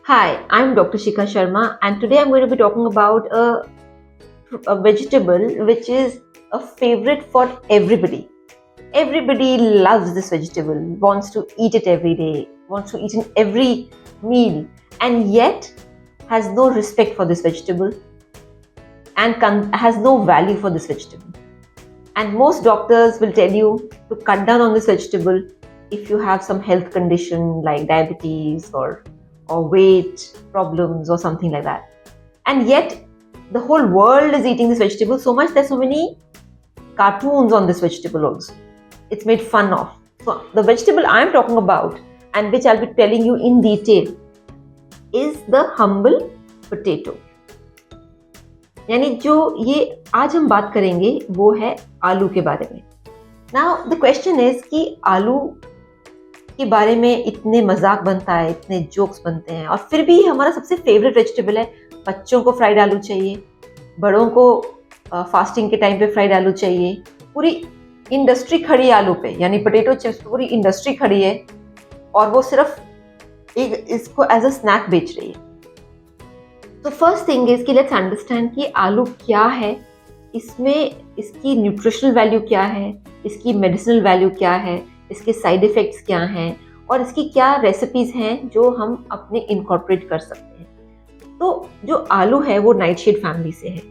Hi, I'm Dr. Shikha Sharma, and today I'm going to be talking about a vegetable which is a favorite for everybody. Everybody loves this vegetable, wants to eat it every day, wants to eat in every meal, and yet has no respect for this vegetable and has no value for this vegetable. And most doctors will tell you to cut down on this vegetable if you have some health condition like diabetes or weight problems or something like that. And yet the whole world is eating this vegetable so much. There's so many cartoons on this vegetable also. It's made fun of. So the vegetable I'm talking about and which I'll be telling you in detail is the humble potato. यानी जो ये आज हम बात करेंगे वो है आलू के बारे में. नाउ द क्वेश्चन इज कि आलू के बारे में इतने मजाक बनता है, इतने जोक्स बनते हैं, और फिर भी हमारा सबसे फेवरेट वेजिटेबल है. बच्चों को फ्राइड आलू चाहिए, बड़ों को फास्टिंग के टाइम पे फ्राइड आलू चाहिए. पूरी इंडस्ट्री खड़ी है आलू पे, यानी पोटैटो चिप्स पूरी इंडस्ट्री खड़ी है और वो सिर्फ इसको एज अ स्नैक बेच रही है. तो फर्स्ट थिंग इज कि लेट्स अंडरस्टैंड कि आलू क्या है, इसमें इसकी न्यूट्रिशनल वैल्यू क्या है, इसकी मेडिसिनल वैल्यू क्या है, इसके साइड इफ़ेक्ट्स क्या हैं और इसकी क्या रेसिपीज़ हैं जो हम अपने इनकॉर्पोरेट कर सकते हैं. तो जो आलू है वो नाइटशेड फैमिली से है.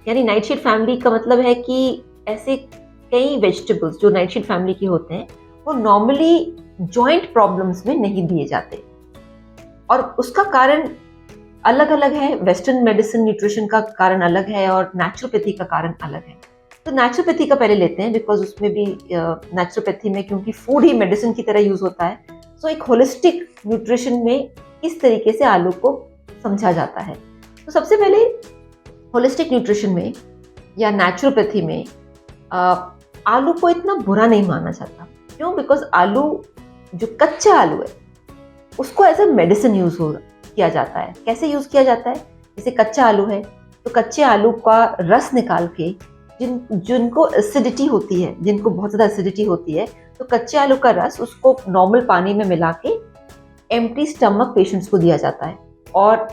यानी नाइटशेड फैमिली का मतलब है कि ऐसे कई वेजिटेबल्स जो नाइटशेड फैमिली के होते हैं वो नॉर्मली जॉइंट प्रॉब्लम्स में नहीं दिए जाते, और उसका कारण अलग अलग है. वेस्टर्न मेडिसिन न्यूट्रिशन का कारण अलग है और नेचुरोपैथी का कारण अलग है. तो नेचुरोपैथी का पहले लेते हैं, बिकॉज उसमें भी नेचुरोपैथी में क्योंकि फूड ही मेडिसिन की तरह यूज होता है, सो एक होलिस्टिक न्यूट्रिशन में इस तरीके से आलू को समझा जाता है. तो सबसे पहले होलिस्टिक न्यूट्रिशन में या नेचुरोपैथी में आलू को इतना बुरा नहीं माना जाता. क्यों? बिकॉज आलू जो कच्चा आलू है उसको एज अ मेडिसिन यूज किया जाता है. कैसे यूज किया जाता है? जैसे कच्चा आलू है तो कच्चे आलू का रस निकाल के जिनको एसिडिटी होती है, जिनको बहुत ज़्यादा एसिडिटी होती है, तो कच्चे आलू का रस उसको नॉर्मल पानी में मिला के एम्प्टी स्टमक पेशेंट्स को दिया जाता है. और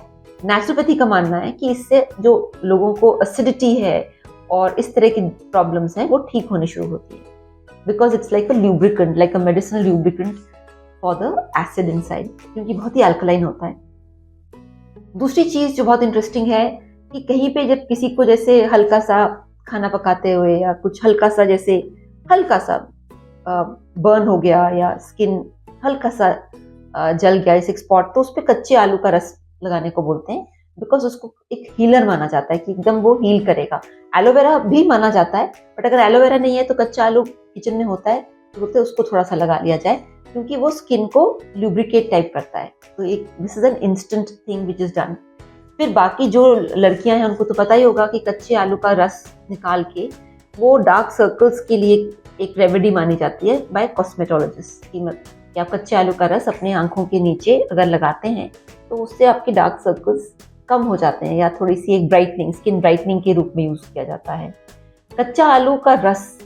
नेचुरोपैथी का मानना है कि इससे जो लोगों को एसिडिटी है और इस तरह की प्रॉब्लम्स हैं वो ठीक होने शुरू होती है, because it's like a lubricant, like a medicinal lubricant for the acid inside, क्योंकि बहुत ही अल्कलाइन होता है. दूसरी चीज़ जो बहुत इंटरेस्टिंग है कि कहीं पे जब किसी को जैसे हल्का सा खाना पकाते हुए या कुछ हल्का सा बर्न हो गया या स्किन हल्का सा जल गया, जैसे एक स्पॉट, तो उस पर कच्चे आलू का रस लगाने को बोलते हैं, बिकॉज उसको एक हीलर माना जाता है कि एकदम वो हील करेगा. एलोवेरा भी माना जाता है, बट अगर एलोवेरा नहीं है तो कच्चा आलू किचन में होता है तो बोलते हैं उसको थोड़ा सा लगा लिया जाए, क्योंकि वो स्किन को लुब्रिकेट टाइप करता है. तो एक this is an instant thing which is done. फिर बाकी जो लड़कियां हैं उनको तो पता ही होगा कि कच्चे आलू का रस निकाल के वो डार्क सर्कल्स के लिए एक रेमेडी मानी जाती है बाय कॉस्मेटोलॉजिस्ट कि आप कच्चे आलू का रस अपने आंखों के नीचे अगर लगाते हैं तो उससे आपके डार्क सर्कल्स कम हो जाते हैं, या थोड़ी सी एक ब्राइटनिंग, स्किन ब्राइटनिंग के रूप में यूज किया जाता है. कच्चा आलू का रस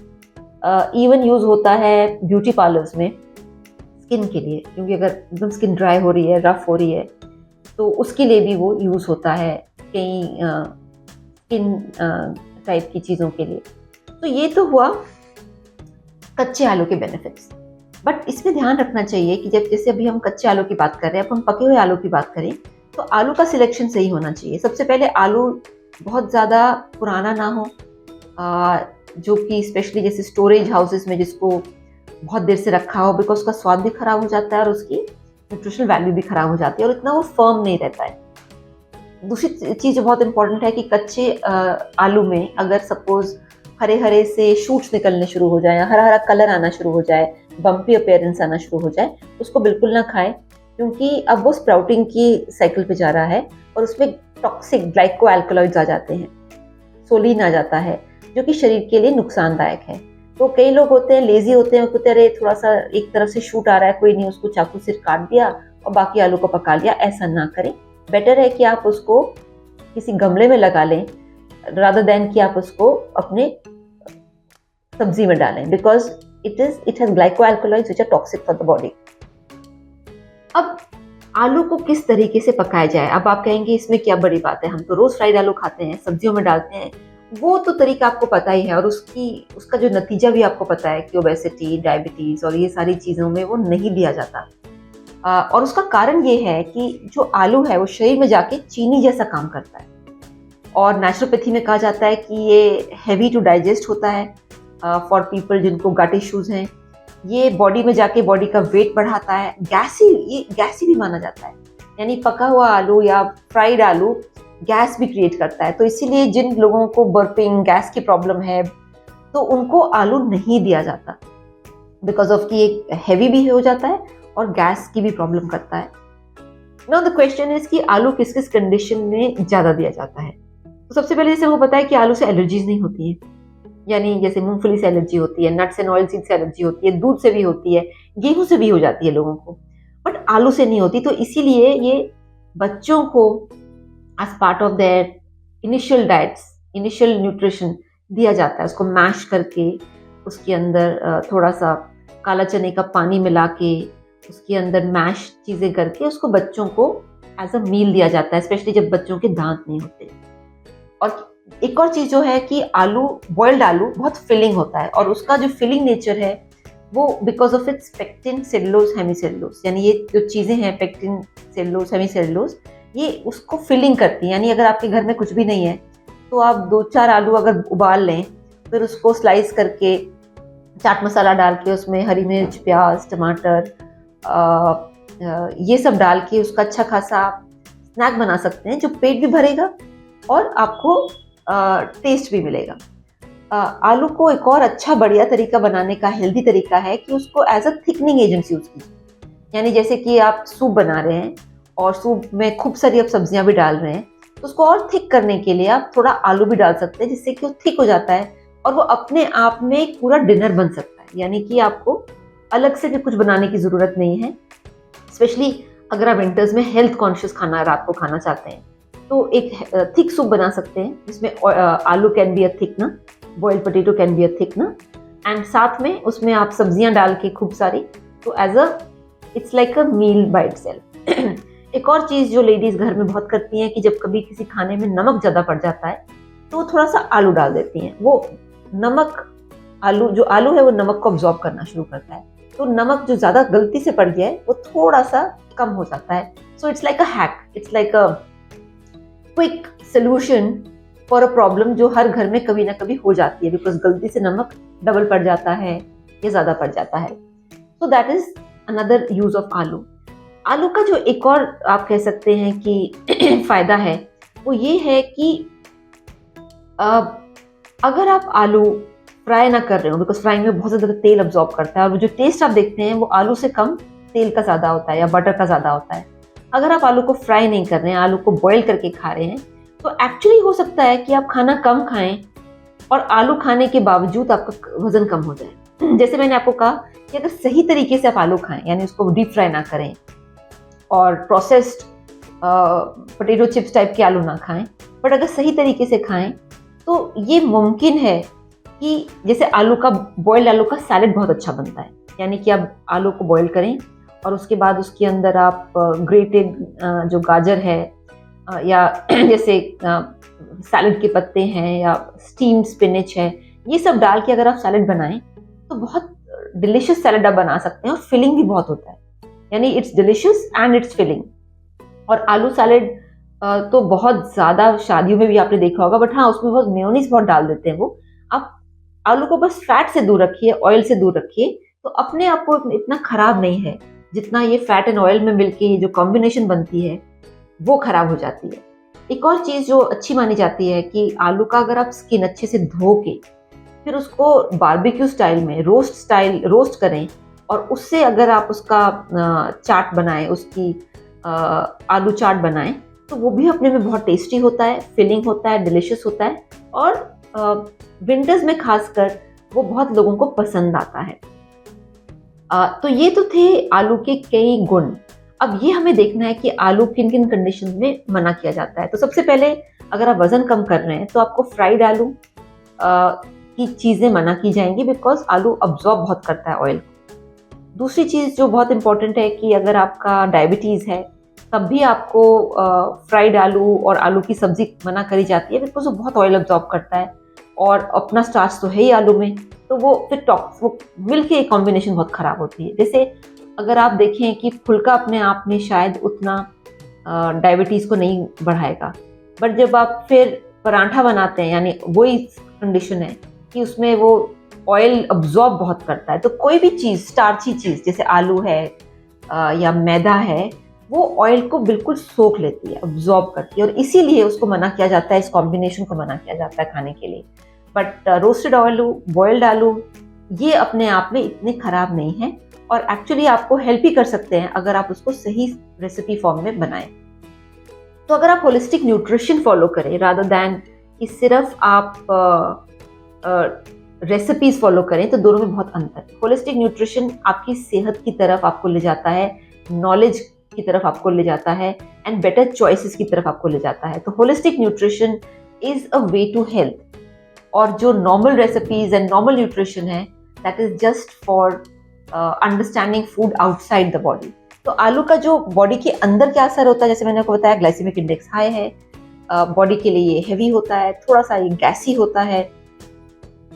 इवन यूज होता है ब्यूटी पार्लर्स में स्किन के लिए, क्योंकि अगर एकदम स्किन ड्राई हो रही है, रफ हो रही है, तो उसके लिए भी वो यूज़ होता है कई स्किन टाइप की चीज़ों के लिए. तो ये तो हुआ कच्चे आलू के बेनिफिट्स. बट इसमें ध्यान रखना चाहिए कि जब जैसे अभी हम कच्चे आलू की बात कर रहे हैं, अब हम पके हुए आलू की बात करें तो आलू का सिलेक्शन सही होना चाहिए. सबसे पहले आलू बहुत ज़्यादा पुराना ना हो, जो कि स्पेशली जैसे स्टोरेज हाउसेस में जिसको बहुत देर से रखा हो, बिकॉज उसका स्वाद भी खराब हो जाता है और उसकी न्यूट्रिशनल वैल्यू भी खराब हो जाती है और इतना वो फर्म नहीं रहता है. दूसरी चीज़ जो बहुत इंपॉर्टेंट है कि कच्चे आलू में अगर सपोज हरे हरे से शूट्स निकलने शुरू हो जाए, हरा हरा कलर आना शुरू हो जाए, बम्पी अपीयरेंस आना शुरू हो जाए, उसको बिल्कुल ना खाएं, क्योंकि अब वो स्प्राउटिंग की साइकिल पे जा रहा है और उसमें टॉक्सिक ग्लाइको एल्कलॉइड्स आ जाते हैं, सोलिन आ जाता है, जो कि शरीर के लिए नुकसानदायक है. तो कई लोग होते हैं लेजी होते हैं, कहते अरे थोड़ा सा एक तरफ से शूट आ रहा है, कोई नहीं, उसको चाकू से काट दिया और बाकी आलू को पका लिया. ऐसा ना करें. बेटर है कि आप उसको किसी गमले में लगा लें रादर देन कि आप उसको अपने सब्जी में डालें, because it has glycoalkaloids which are toxic for the body. अब आलू को किस तरीके से पकाया जाए। अब आप कहेंगे इसमें क्या बड़ी बात है, हम तो रोज फ्राइड आलू खाते हैं, सब्जियों में डालते हैं। वो तो तरीका आपको पता ही है और उसका जो नतीजा भी आपको पता है कि ओबेसिटी, डायबिटीज और ये सारी चीज़ों में वो नहीं दिया जाता। और उसका कारण ये है कि जो आलू है वो शरीर में जाके चीनी जैसा काम करता है और नेचुरोपैथी में कहा जाता है कि ये हैवी टू डाइजेस्ट होता है फॉर पीपल जिनको गट इश्यूज हैं। ये बॉडी में जाके बॉडी का वेट बढ़ाता है। गैसी भी माना जाता है, यानी पका हुआ आलू या फ्राइड आलू गैस भी क्रिएट करता है। तो इसीलिए जिन लोगों को बर्पिंग, गैस की प्रॉब्लम है, तो उनको आलू नहीं दिया जाता बिकॉज ऑफ कि एक हैवी भी हो जाता है और गैस की भी प्रॉब्लम करता है। नाउ द क्वेश्चन इज कि आलू किस किस कंडीशन में ज़्यादा दिया जाता है। तो सबसे पहले जैसे हमको पता है कि आलू से एलर्जीज नहीं होती है, यानी जैसे मूंगफली से एलर्जी होती है, नट्स एंड ऑयल सीड से एलर्जी होती है, दूध से भी होती है, गेहूं से भी हो जाती है लोगों को, बट आलू से नहीं होती। तो इसीलिए ये बच्चों को as part of their initial diets, initial nutrition दिया जाता है। उसको मैश करके उसके अंदर थोड़ा सा काला चने का पानी मिला के उसके अंदर मैश चीज़ें करके उसको बच्चों को एज अ मील दिया जाता है, स्पेशली जब बच्चों के दांत नहीं होते। और एक और चीज़ जो है कि आलू, बॉइल्ड आलू बहुत फिलिंग होता है और उसका जो फिलिंग नेचर है वो because of its pectin, cellulose, hemicellulose, यानी ये जो चीज़ें हैं पेक्टिन, सेलुलोज, हेमीसेलुलोज, ये उसको फिलिंग करती हैं। यानी अगर आपके घर में कुछ भी नहीं है तो आप 2-4 आलू अगर उबाल लें, फिर उसको स्लाइस करके चाट मसाला डाल के उसमें हरी मिर्च, प्याज, टमाटर ये सब डाल के उसका अच्छा खासा स्नैक बना सकते हैं जो पेट भी भरेगा और आपको टेस्ट भी मिलेगा। आलू को एक और अच्छा बढ़िया तरीका बनाने का, हेल्दी तरीका है कि उसको as a thickening agent use कीजिए। यानी जैसे कि आप सूप बना रहे हैं और सूप में खूब सारी आप सब्जियां भी डाल रहे हैं, तो उसको और थिक करने के लिए आप थोड़ा आलू भी डाल सकते हैं, जिससे कि वो थिक हो जाता है और वो अपने आप में एक पूरा डिनर बन सकता है। यानी कि आपको अलग से भी कुछ बनाने की ज़रूरत नहीं है। स्पेशली अगर आप विंटर्स में हेल्थ कॉन्शियस खाना रात को खाना चाहते हैं तो एक थिक सूप बना सकते हैं जिसमें आलू कैन बी अ थिक ना, boiled potato can be a thick ना, एंड साथ में उसमें आप सब्जियां डाल के खूब सारी, तो as a it's like a meal by itself. एक और चीज़ जो लेडीज़ घर में बहुत करती हैं कि जब कभी किसी खाने में नमक ज़्यादा पड़ जाता है तो थोड़ा सा आलू डाल देती हैं। वो नमक, जो आलू है वो नमक को अब्जॉर्ब करना शुरू करता है, तो नमक जो ज़्यादा गलती से पड़ गया है वो थोड़ा सा कम हो जाता है। So it's like a hack, it's like a quick solution for a problem जो हर घर में कभी ना कभी हो जाती है, बिकॉज गलती से नमक डबल पड़ जाता है या ज़्यादा पड़ जाता है। So that is another use of आलू। आलू का जो एक और आप कह सकते हैं कि फायदा है वो ये है कि अगर आप आलू फ्राई ना कर रहे हो, बिकॉज फ्राइंग में बहुत ज़्यादा तेल अब्जॉर्ब करता है और वो जो टेस्ट आप देखते हैं वो आलू से कम तेल का ज़्यादा होता है या बटर का ज़्यादा होता है। अगर आप आलू को फ्राई नहीं कर रहे हैं, आलू को बॉईल करके खा रहे हैं, तो एक्चुअली हो सकता है कि आप खाना कम खाएं और आलू खाने के बावजूद आपका वजन कम हो जाए। जैसे मैंने आपको कहा कि अगर सही तरीके से आप आलू खाएं, यानी उसको डीप फ्राई ना करें और प्रोसेस्ड पोटैटो चिप्स टाइप के आलू ना खाएं, बट अगर सही तरीके से खाएं तो ये मुमकिन है कि जैसे आलू का, बॉइल्ड आलू का सैलेड बहुत अच्छा बनता है। यानी कि आप आलू को बॉईल करें और उसके बाद उसके अंदर आप ग्रेटेड जो गाजर है या जैसे सैलेड के पत्ते हैं या स्टीम स्पिनच है, ये सब डाल के अगर आप सैलेड बनाएं तो बहुत डिलिशियस सैलेड आप बना सकते हैं और फिलिंग भी बहुत होता है। यानी it's delicious and it's filling. और आलू सैलेड तो बहुत ज़्यादा शादियों में भी आपने देखा होगा, बट हाँ उसमें बहुत मेयोनीज बहुत डाल देते हैं वो। आप आलू को बस फैट से दूर रखिए, ऑयल से दूर रखिए, तो अपने आप को इतना खराब नहीं है जितना ये फैट एंड ऑयल में मिलके ये जो कॉम्बिनेशन बनती है वो खराब हो जाती है। एक और चीज़ जो अच्छी मानी जाती है कि आलू का अगर आप स्किन अच्छे से धो के फिर उसको बारबेक्यू स्टाइल में रोस्ट करें और उससे अगर आप उसका चाट बनाएं, उसकी आलू चाट बनाएं, तो वो भी अपने में बहुत टेस्टी होता है, फिलिंग होता है, डिलिशियस होता है और विंटर्स में खासकर वो बहुत लोगों को पसंद आता है। तो ये तो थे आलू के कई गुण। अब ये हमें देखना है कि आलू किन किन कंडीशन में मना किया जाता है। तो सबसे पहले अगर आप वजन कम कर रहे हैं तो आपको फ्राइड आलू की चीज़ें मना की जाएंगी, बिकॉज आलू अब्जॉर्ब बहुत करता है ऑयल। दूसरी चीज़ जो बहुत इंपॉर्टेंट है कि अगर आपका डायबिटीज़ है तब भी आपको फ्राइड आलू और आलू की सब्जी मना करी जाती है, बिकॉज वो बहुत ऑयल अब्जॉर्ब करता है और अपना स्टार्च तो है ही आलू में, तो वो फिर वो मिल के कॉम्बिनेशन बहुत ख़राब होती है। जैसे अगर आप देखें कि फुल्का अपने आप में शायद उतना डायबिटीज़ को नहीं बढ़ाएगा, बट जब आप फिर पराठा बनाते हैं, यानी वही कंडीशन है कि उसमें वो ऑयल अब्जॉर्ब बहुत करता है, तो कोई भी चीज़ स्टार्ची चीज़ जैसे आलू है या मैदा है, वो ऑयल को बिल्कुल सोख लेती है, अब्जॉर्ब करती है, और इसीलिए उसको मना किया जाता है, इस कॉम्बिनेशन को मना किया जाता है खाने के लिए। बट रोस्टेड आलू, बॉइल्ड आलू, ये अपने आप में इतने खराब नहीं हैं और एक्चुअली आपको हेल्प ही कर सकते हैं अगर आप उसको सही रेसिपी फॉर्म में बनाएं। तो अगर आप होलिस्टिक न्यूट्रिशन फॉलो करें रादर दैन कि सिर्फ आप रेसिपीज फॉलो करें, तो दोनों में बहुत अंतर है। होलिस्टिक न्यूट्रिशन आपकी सेहत की तरफ आपको ले जाता है, नॉलेज की तरफ आपको ले जाता है, एंड बेटर चॉइसेस की तरफ आपको ले जाता है। तो holistic nutrition is a way to health, और जो normal recipes and normal nutrition है, that is just for understanding food outside the body. तो आलू का जो बॉडी के अंदर क्या असर होता है, जैसे मैंने आपको बताया ग्लाइसेमिक इंडेक्स हाई है, बॉडी के लिए हेवी होता है, थोड़ा सा ये गैसी होता है।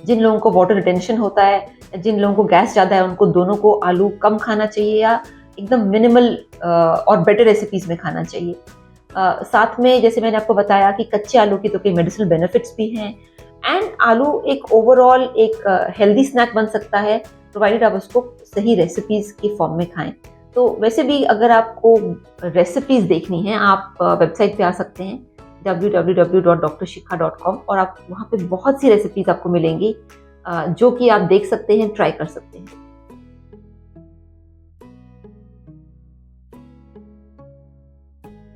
जिन लोगों को वाटर रिटेंशन होता है, जिन लोगों को गैस ज़्यादा है, उनको दोनों को आलू कम खाना चाहिए या एकदम मिनिमल और बेटर रेसिपीज में खाना चाहिए। साथ में जैसे मैंने आपको बताया कि कच्चे आलू की तो कई मेडिसिनल बेनिफिट्स भी हैं, एंड आलू एक ओवरऑल एक हेल्दी स्नैक बन सकता है, प्रोवाइडेड आप उसको सही रेसिपीज की फॉर्म में खाएं। तो वैसे भी अगर आपको रेसिपीज देखनी है, आप वेबसाइट पे आ सकते हैं www.drshikha.com, और आप वहाँ पे बहुत सी रेसिपीज आपको मिलेंगी जो कि आप देख सकते हैं, ट्राई कर सकते हैं।